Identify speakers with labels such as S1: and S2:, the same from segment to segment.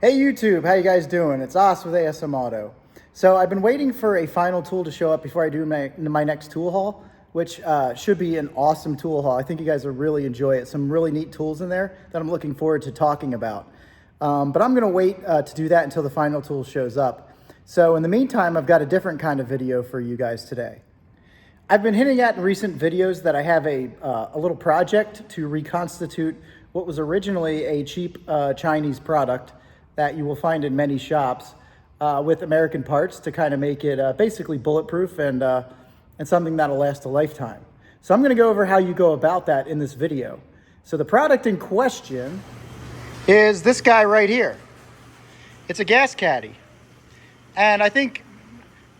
S1: Hey YouTube, how you guys doing? It's Oss with ASM Auto. So I've been waiting for a final tool to show up before I do my next tool haul, which should be an awesome tool haul. I think you guys will really enjoy it. Some really neat tools in there that I'm looking forward to talking about. But I'm gonna wait to do that until the final tool shows up. So in the meantime, I've got a different kind of video for you guys today. I've been hinting at in recent videos that I have a little project to reconstitute what was originally a cheap Chinese product that you will find in many shops with American parts to kind of make it basically bulletproof and something that'll last a lifetime. So I'm gonna go over how you go about that in this video. So the product in question is this guy right here. It's a gas caddy. And I think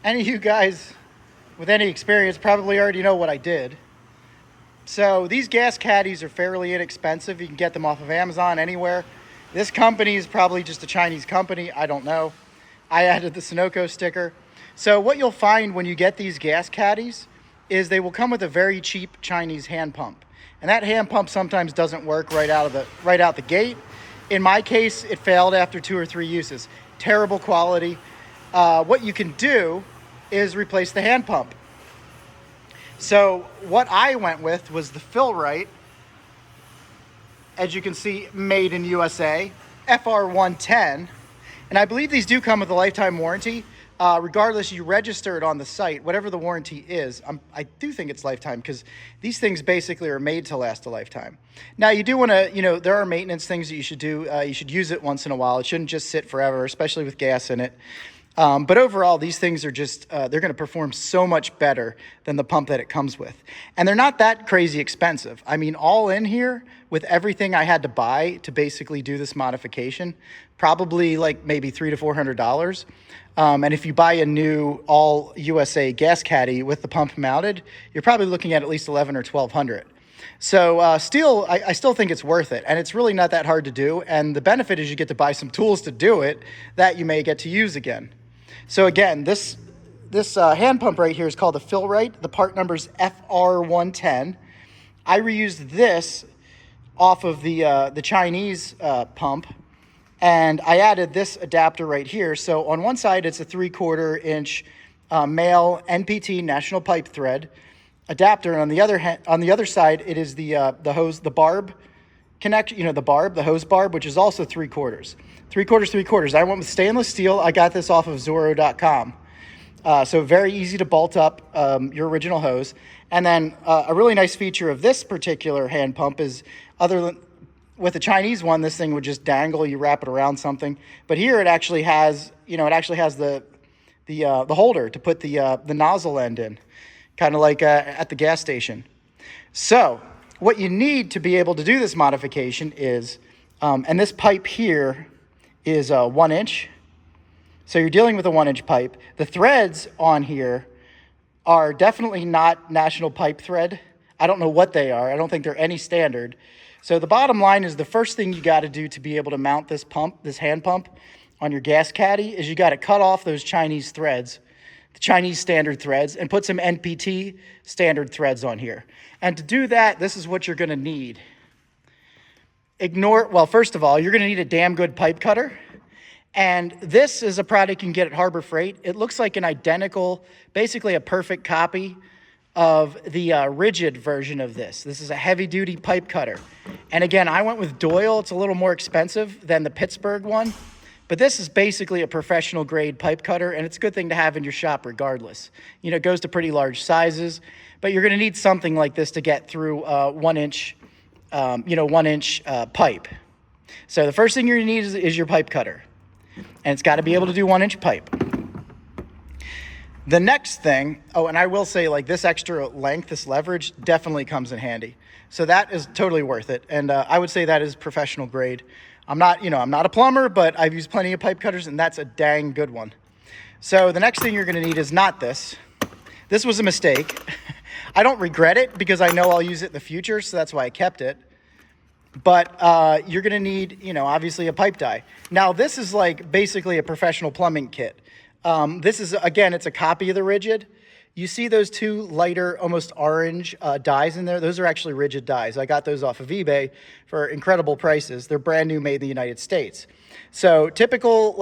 S1: any of you guys with any experience probably already know what I did. So these gas caddies are fairly inexpensive. You can get them off of Amazon, anywhere. This company is probably just a Chinese company. I don't know. I added the Sunoco sticker. So what you'll find when you get these gas caddies is they will come with a very cheap Chinese hand pump. And that hand pump sometimes doesn't work right out the gate. In my case, it failed after 2 or 3 uses. Terrible quality. What you can do is replace the hand pump. So what I went with was the Fill-Rite, as you can see, made in USA, FR110. And I believe these do come with a lifetime warranty. Regardless, you register it on the site, whatever the warranty is. I do think it's lifetime because these things basically are made to last a lifetime. Now, you do want to, there are maintenance things that you should do. You should use it once in a while. It shouldn't just sit forever, especially with gas in it. But overall, these things are just, they're going to perform so much better than the pump that it comes with. And they're not that crazy expensive. I mean, all in here, with everything I had to buy to basically do this modification, probably like maybe $300 to $400. And if you buy a new all USA gas caddy with the pump mounted, you're probably looking at least $1,100 or $1,200. So I still think it's worth it, and it's really not that hard to do. And the benefit is you get to buy some tools to do it that you may get to use again. So again, this hand pump right here is called a Fill-Rite. The part number is FR110. I reused this off of the Chinese pump, and I added this adapter right here. So on one side, it's a 3/4 inch male NPT National Pipe Thread adapter, and on the other side, it is the hose, the barb connection, the hose barb, which is also 3/4. 3/4. I went with stainless steel. I got this off of Zorro.com. So very easy to bolt up your original hose. And then a really nice feature of this particular hand pump is, other than with the Chinese one, this thing would just dangle. You wrap it around something. But here it actually has, the holder to put the nozzle end in, kind of like at the gas station. So what you need to be able to do this modification is, and this pipe here is 1 inch. So you're dealing with a 1 inch pipe. The threads on here are definitely not National Pipe Thread. I don't know what they are. I don't think they're any standard. So the bottom line is, the first thing you got to do to be able to mount this pump, this hand pump on your gas caddy, is you got to cut off those Chinese threads, the Chinese standard threads, and put some NPT standard threads on here. And to do that, this is what you're going to need. First of all, you're going to need a damn good pipe cutter. And this is a product you can get at Harbor Freight. It looks like an identical, basically a perfect copy of the rigid version of this. This is a heavy-duty pipe cutter. And again, I went with Doyle. It's a little more expensive than the Pittsburgh one. But this is basically a professional grade pipe cutter, and it's a good thing to have in your shop regardless. It goes to pretty large sizes, but you're going to need something like this to get through 1 inch, 1 inch pipe. So the first thing you're going to need is your pipe cutter. And it's got to be able to do 1 inch pipe. The next thing, and I will say, like, this extra length, this leverage definitely comes in handy. So that is totally worth it. And I would say that is professional grade. I'm not a plumber, but I've used plenty of pipe cutters, and that's a dang good one. So the next thing you're going to need is not this. This was a mistake. I don't regret it because I know I'll use it in the future, so that's why I kept it. But you're going to need, obviously a pipe die. Now, this is like basically a professional plumbing kit. This is, again, it's a copy of the rigid. You see those two lighter, almost orange dies in there? Those are actually rigid dies. I got those off of eBay for incredible prices. They're brand new, made in the United States. So typical,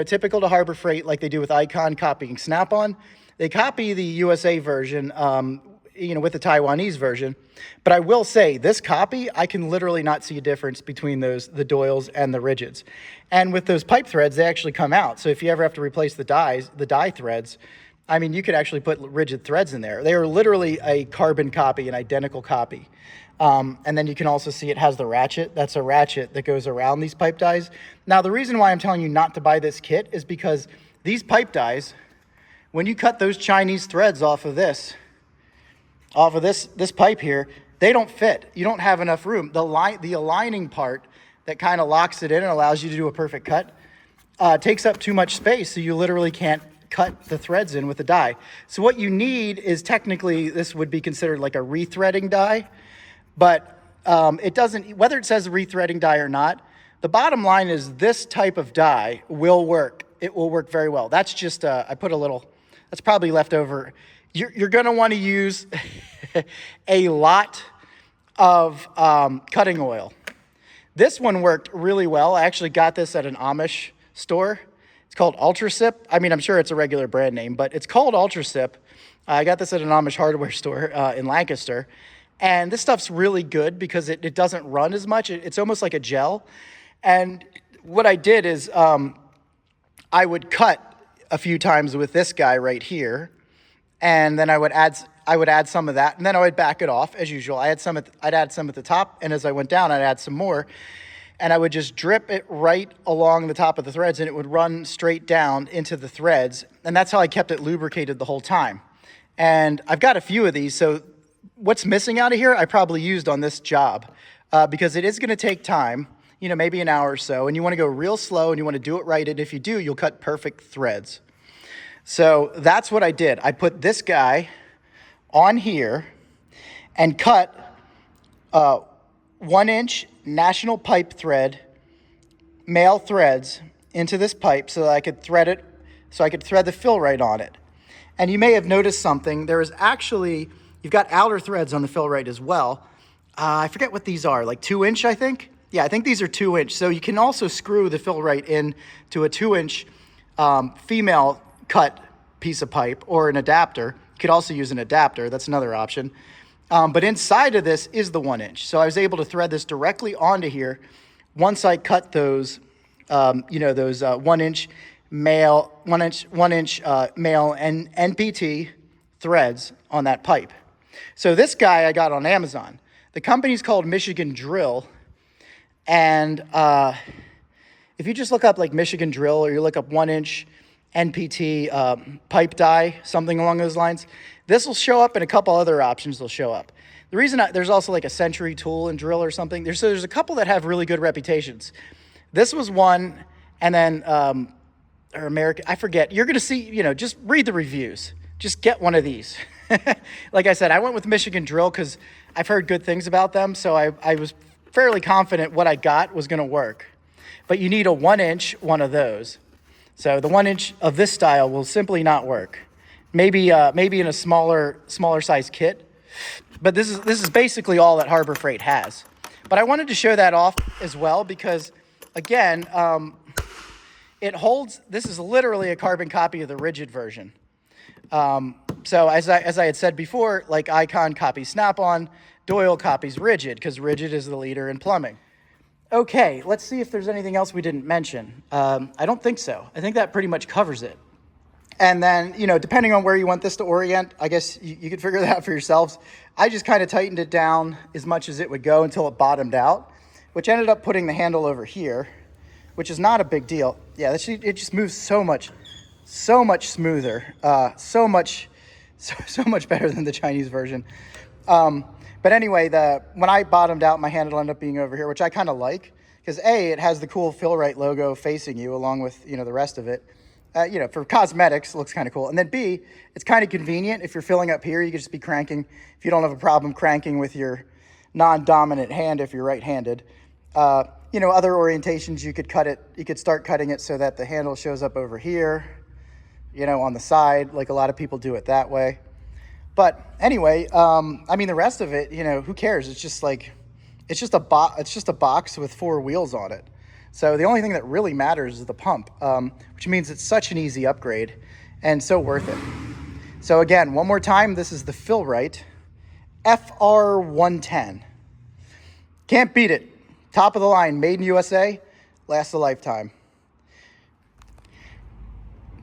S1: typical to Harbor Freight, like they do with Icon copying Snap-on. They copy the USA version, with the Taiwanese version. But I will say, this copy, I can literally not see a difference between the Doyles and the rigids. And with those pipe threads, they actually come out. So if you ever have to replace the die threads, I mean, you could actually put rigid threads in there. They are literally a carbon copy, an identical copy. And then you can also see it has the ratchet. That's a ratchet that goes around these pipe dies. Now, the reason why I'm telling you not to buy this kit is because these pipe dies, when you cut those Chinese threads off of this pipe here, they don't fit. You don't have enough room. The aligning part that kind of locks it in and allows you to do a perfect cut takes up too much space, so you literally can't cut the threads in with the die. So what you need is, technically, this would be considered like a rethreading die, but it doesn't, whether it says rethreading die or not, the bottom line is this type of die will work. It will work very well. That's just, I put a little, that's probably left over. You're going to want to use a lot of cutting oil. This one worked really well. I actually got this at an Amish store. It's called UltraSip. I mean, I'm sure it's a regular brand name, but it's called UltraSip. I got this at an Amish hardware store in Lancaster. And this stuff's really good because it doesn't run as much. It's almost like a gel. And what I did is I would cut a few times with this guy right here. And then I would add some of that, and then I would back it off as usual. I'd add some at the top, and as I went down, I'd add some more. And I would just drip it right along the top of the threads, and it would run straight down into the threads. And that's how I kept it lubricated the whole time. And I've got a few of these, so what's missing out of here, I probably used on this job, because it is going to take time, maybe an hour or so, and you want to go real slow, and you want to do it right, and if you do, you'll cut perfect threads. So that's what I did. I put this guy on here and cut 1-inch national pipe thread, male threads into this pipe so that I could thread it, so I could thread the Fill-Rite on it. And you may have noticed something. There is actually, you've got outer threads on the Fill-Rite as well. I forget what these are, like 2-inch, I think? Yeah, I think these are 2-inch. So you can also screw the Fill-Rite in to a 2-inch female cut piece of pipe or an adapter. You could also use an adapter. That's another option. But inside of this is the 1-inch. So I was able to thread this directly onto here once I cut those, those 1-inch male, 1-inch male and NPT threads on that pipe. So this guy I got on Amazon. The company's called Michigan Drill. And if you just look up like Michigan Drill, or you look up 1-inch NPT pipe die, something along those lines, this will show up, and a couple other options will show up. The reason there's also like a Century Tool and Drill or something. There's a couple that have really good reputations. This was one, and then or American, I forget. You're gonna see, just read the reviews. Just get one of these. Like I said, I went with Michigan Drill because I've heard good things about them, so I was fairly confident what I got was gonna work. But you need a 1-inch one of those. So the 1-inch of this style will simply not work. Maybe in a smaller size kit. But this is basically all that Harbor Freight has. But I wanted to show that off as well because, again, it holds. This is literally a carbon copy of the rigid version. So as I had said before, like Icon copies Snap-on, Doyle copies rigid because rigid is the leader in plumbing. Okay, let's see if there's anything else we didn't mention. I don't think so. I think that pretty much covers it. And then, depending on where you want this to orient, I guess you could figure that out for yourselves. I just kind of tightened it down as much as it would go until it bottomed out, which ended up putting the handle over here, which is not a big deal. Yeah, it just moves so much smoother, so much better than the Chinese version. But anyway, when I bottomed out, my handle ended up being over here, which I kind of like, because A, it has the cool Fill-Rite logo facing you along with, the rest of it. For cosmetics, it looks kind of cool. And then B, it's kind of convenient. If you're filling up here, you could just be cranking. If you don't have a problem cranking with your non-dominant hand, if you're right-handed. Other orientations, you could start cutting it so that the handle shows up over here, on the side, like a lot of people do it that way. But anyway, I mean, the rest of it, you know, who cares? It's just like, it's just a box with 4 wheels on it. So the only thing that really matters is the pump, which means it's such an easy upgrade and so worth it. So again, one more time, this is the Fill-Rite FR110. Can't beat it. Top of the line, made in USA, lasts a lifetime.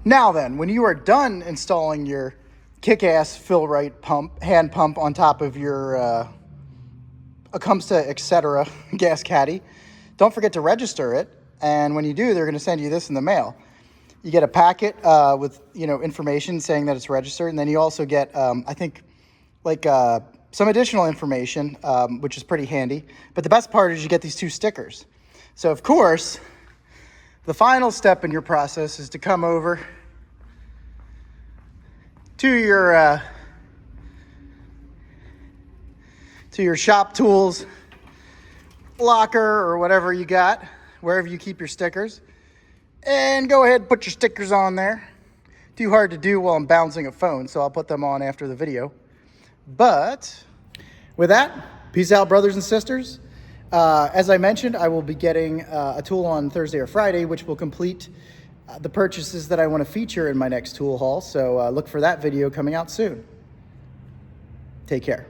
S1: Now then, when you are done installing your kick-ass Fill-Rite pump, hand pump on top of your Tecumseh, etc. gas caddy, don't forget to register it. And when you do, they're going to send you this in the mail. You get a packet with, you know, information saying that it's registered, and then you also get, I think, like some additional information, which is pretty handy. But the best part is you get these 2 stickers. So of course, the final step in your process is to come over to your shop tools locker or whatever you got, wherever you keep your stickers, and go ahead and put your stickers on there. Too hard to do while I'm bouncing a phone, so I'll put them on after the video. But with that, peace out, brothers and sisters. As I mentioned, I will be getting a tool on Thursday or Friday, which will complete the purchases that I want to feature in my next tool haul. So look for that video coming out soon. Take care.